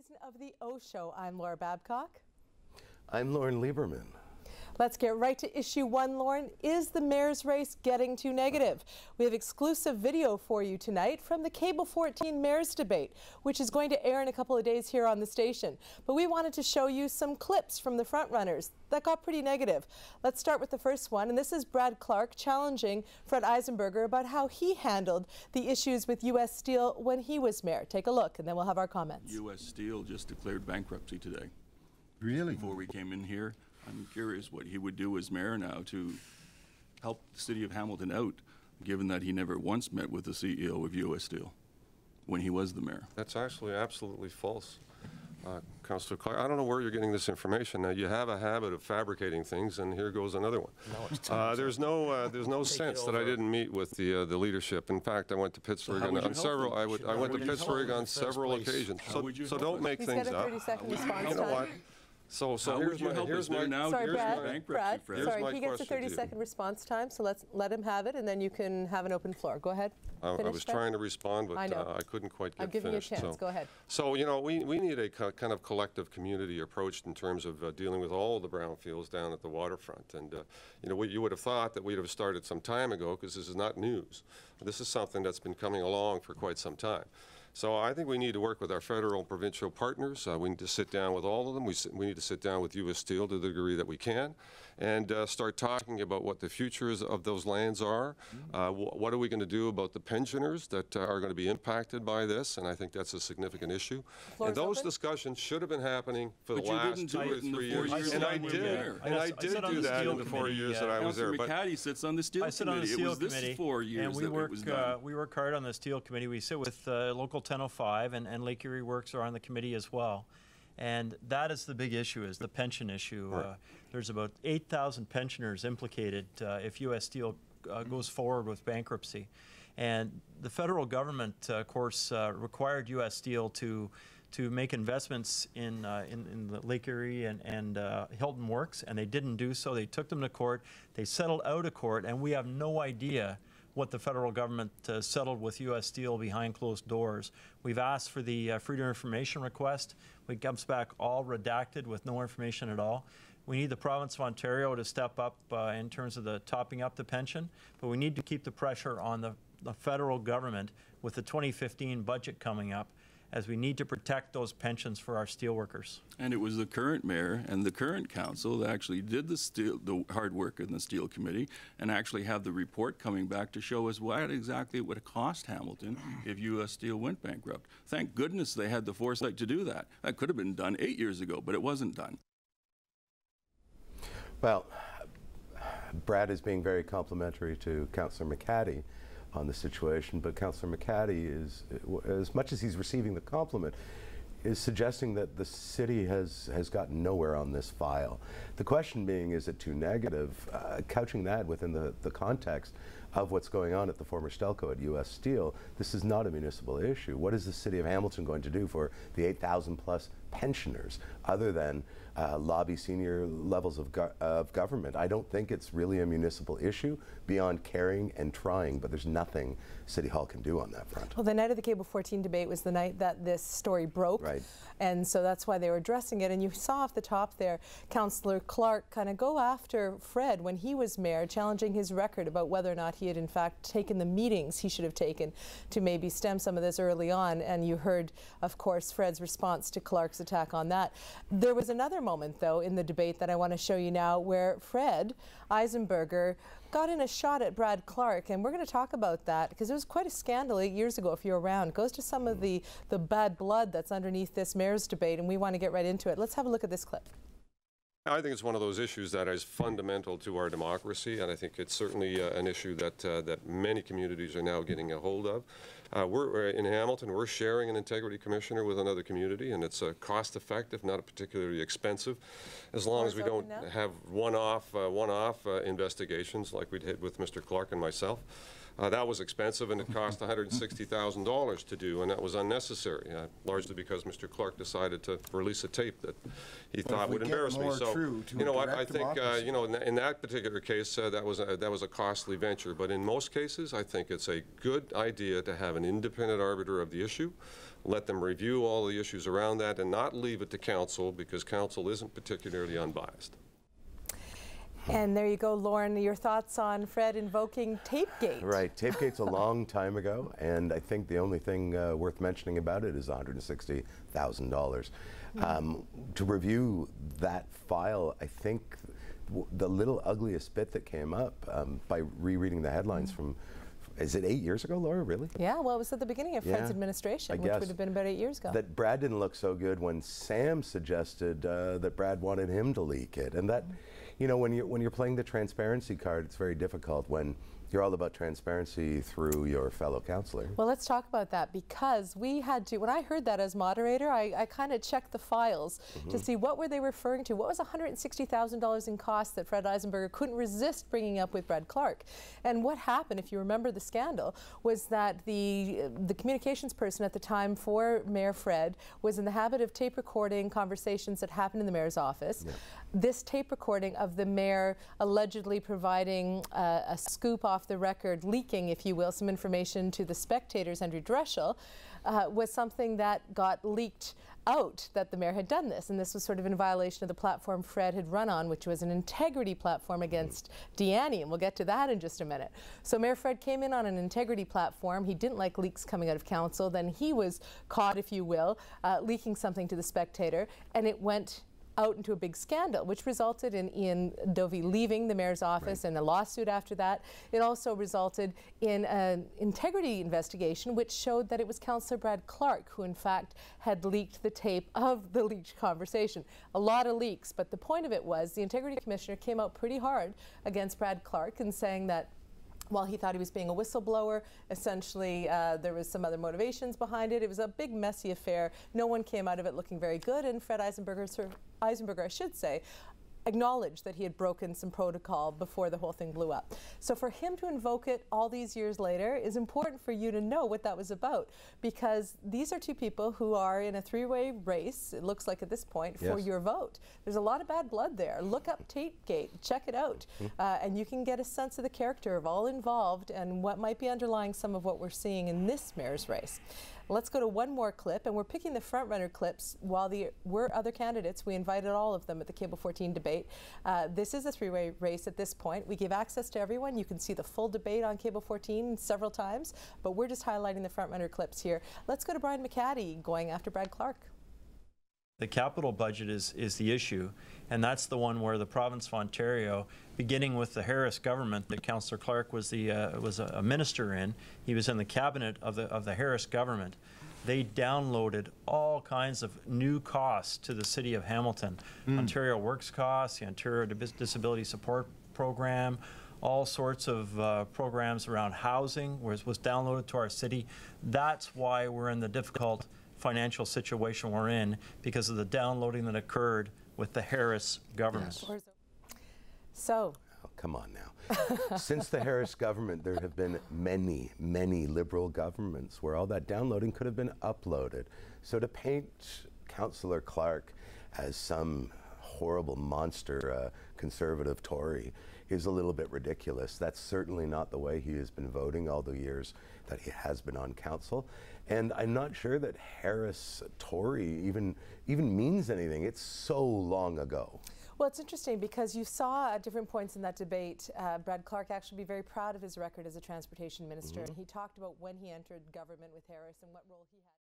season of the O Show. I'm Laura Babcock. I'm Loren Lieberman. Let's get right to issue one, Lauren. Is the mayor's race getting too negative? We have exclusive video for you tonight from the Cable 14 mayor's debate, which is going to air in a couple of days here on the station. But we wanted to show you some clips from the frontrunners that got pretty negative. Let's start with the first one, and this is Brad Clark challenging Fred Eisenberger about how he handled the issues with U.S. Steel when he was mayor. Take a look, and then we'll have our comments. U.S. Steel just declared bankruptcy today. Really? Before we came in here, I'm curious what he would do as mayor now to help the city of Hamilton out, given that he never once met with the CEO of U.S. Steel when he was the mayor. That's actually absolutely false, Councillor Clark. I don't know where you're getting this information. Now, you have a habit of fabricating things, and here goes another one. There's no sense that I didn't meet with the leadership. In fact, I went to Pittsburgh on several. I went to Pittsburgh on several occasions. So don't make things up. He's got a 30-second response You know what? time. So here's my Sorry, Brad. Sorry, he gets a 30-second response time, so let's let him have it, and then you can have an open floor. Go ahead. I was trying to respond, but I couldn't quite get finished. I'm giving you a chance. Go ahead. So, you know, we need a kind of collective community approach in terms of dealing with all the brownfields down at the waterfront. And, you know, you would have thought that we'd have started some time ago, because this is not news. This is something that's been coming along for quite some time. So I think we need to work with our federal and provincial partners. We need to sit down with all of them. We need to sit down with U.S. Steel to the degree that we can, and start talking about what the futures of those lands are. What are we going to do about the pensioners that are going to be impacted by this? And I think that's a significant issue. And those discussions should have been happening for the last 2 or 3 years. And I did do that in the 4 years that I was there. But McCaddy sits on the Steel Committee. It was this 4 years that it was done. We work hard on the Steel Committee. We sit with local 1005, and Lake Erie Works are on the committee as well. And that is the big issue, is the pension issue. Right. There's about 8,000 pensioners implicated if U.S. Steel goes forward with bankruptcy. And the federal government, of course, required U.S. Steel to make investments in the Lake Erie and Hilton Works, and they didn't do so. They took them to court. They settled out of court, and we have no idea what the federal government settled with U.S. Steel behind closed doors. We've asked for the Freedom of Information request. It comes back all redacted with no information at all. We need the province of Ontario to step up in terms of the topping up the pension, but we need to keep the pressure on the federal government with the 2015 budget coming up, as we need to protect those pensions for our steelworkers. And it was the current mayor and the current council that actually did the hard work in the Steel Committee, and actually have the report coming back to show us what exactly it would cost Hamilton if U.S. Steel went bankrupt. Thank goodness they had the foresight to do that. That could have been done 8 years ago, but it wasn't done. Well, Brad is being very complimentary to Councillor McCaddy on the situation, but Councillor McCaddy is, as much as he's receiving the compliment, is suggesting that the city has gotten nowhere on this file. The question being, is it too negative? Couching that within the context of what's going on at the former Stelco at U.S. Steel, this is not a municipal issue. What is the city of Hamilton going to do for the 8,000 plus pensioners, other than lobby senior levels of government? I don't think it's really a municipal issue beyond caring and trying, but there's nothing City Hall can do on that front. Well, the night of the Cable 14 debate was the night that this story broke. Right. And so that's why they were addressing it. And you saw off the top there, Councillor Clark kind of go after Fred when he was mayor, challenging his record about whether or not he had in fact taken the meetings he should have taken to maybe stem some of this early on. And you heard, of course, Fred's response to Clark's attack on that. There was another moment, though, in the debate that I want to show you now, where Fred Eisenberger got in a shot at Brad Clark, and we're going to talk about that because it was quite a scandal 8 years ago, if you're around. It goes to some of the bad blood that's underneath this mayor's debate, and we want to get right into it. Let's have a look at this clip. I think it's one of those issues that is fundamental to our democracy, and I think it's certainly an issue that many communities are now getting a hold of. We're in Hamilton, we're sharing an integrity commissioner with another community, and it's cost-effective, not particularly expensive, as long as we don't have one-off investigations like we did with Mr. Clark and myself. That was expensive, and it cost $160,000 to do, and that was unnecessary, largely because Mr. Clark decided to release a tape that he thought would embarrass me. So, you know what, I think, you know, in that particular case, that was a costly venture. But in most cases, I think it's a good idea to have an independent arbiter of the issue, let them review all the issues around that, and not leave it to council, because council isn't particularly unbiased. And there you go, Loren, your thoughts on Fred invoking Tapegate. Right, Tapegate's a long time ago, and I think the only thing worth mentioning about it is $160,000. To review that file, I think the little ugliest bit that came up by rereading the headlines from, is it 8 years ago, Laura, really? Yeah, well, it was at the beginning of Fred's administration, which would have been about 8 years ago. That Brad didn't look so good when Sam suggested that Brad wanted him to leak it. And that, you know, when you're playing the transparency card, it's very difficult when you're all about transparency through your fellow councillor. Well, let's talk about that, because we had to, when I heard that as moderator, I kind of checked the files to see what were they referring to. What was $160,000 in costs that Fred Eisenberger couldn't resist bringing up with Brad Clark? And what happened, if you remember the scandal, was that the communications person at the time for Mayor Fred was in the habit of tape recording conversations that happened in the mayor's office. Yeah. This tape recording of the mayor allegedly providing a scoop off the record, leaking, if you will, some information to the Spectator's Andrew Dreschel, was something that got leaked out, that the mayor had done this. And this was sort of in violation of the platform Fred had run on, which was an integrity platform against Deanne, and we'll get to that in just a minute. So Mayor Fred came in on an integrity platform. He didn't like leaks coming out of council. Then he was caught, if you will, leaking something to the Spectator, and it went out into a big scandal, which resulted in Ian Dovey leaving the mayor's office and a lawsuit after that. It also resulted in an integrity investigation, which showed that it was Councillor Brad Clark who, in fact, had leaked the tape of the leaked conversation. A lot of leaks, but the point of it was the integrity commissioner came out pretty hard against Brad Clark and saying that while he thought he was being a whistleblower, essentially there was some other motivations behind it. It was a big, messy affair. No one came out of it looking very good, and Fred Eisenberger, I should say, acknowledged that he had broken some protocol before the whole thing blew up. So for him to invoke it all these years later is important for you to know what that was about, because these are two people who are in a three-way race, it looks like at this point, for your vote. There's a lot of bad blood there. Look up Tapegate, check it out, and you can get a sense of the character of all involved and what might be underlying some of what we're seeing in this mayor's race. Let's go to one more clip, and we're picking the front-runner clips. While there were other candidates, we invited all of them at the Cable 14 debate. This is a three-way race at this point. We give access to everyone. You can see the full debate on Cable 14 several times, but we're just highlighting the front-runner clips here. Let's go to Brian McCaddy going after Brad Clark. The capital budget is the issue, and that's the one where the province of Ontario, beginning with the Harris government that Councillor Clark was a minister in, he was in the cabinet of the Harris government. They downloaded all kinds of new costs to the city of Hamilton. Ontario Works costs, the Ontario Disability Support Program, all sorts of programs around housing was downloaded to our city. That's why we're in the difficult financial situation we're in, because of the downloading that occurred with the Harris government. Yes. So, oh, come on now. Since the Harris government, there have been many, many Liberal governments where all that downloading could have been uploaded. So to paint Councillor Clark as some horrible monster Conservative Tory is a little bit ridiculous. That's certainly not the way he has been voting all the years that he has been on council. And I'm not sure that Harris Tory even means anything. It's so long ago. Well, it's interesting because you saw at different points in that debate Brad Clark actually be very proud of his record as a transportation minister. And he talked about when he entered government with Harris and what role he had.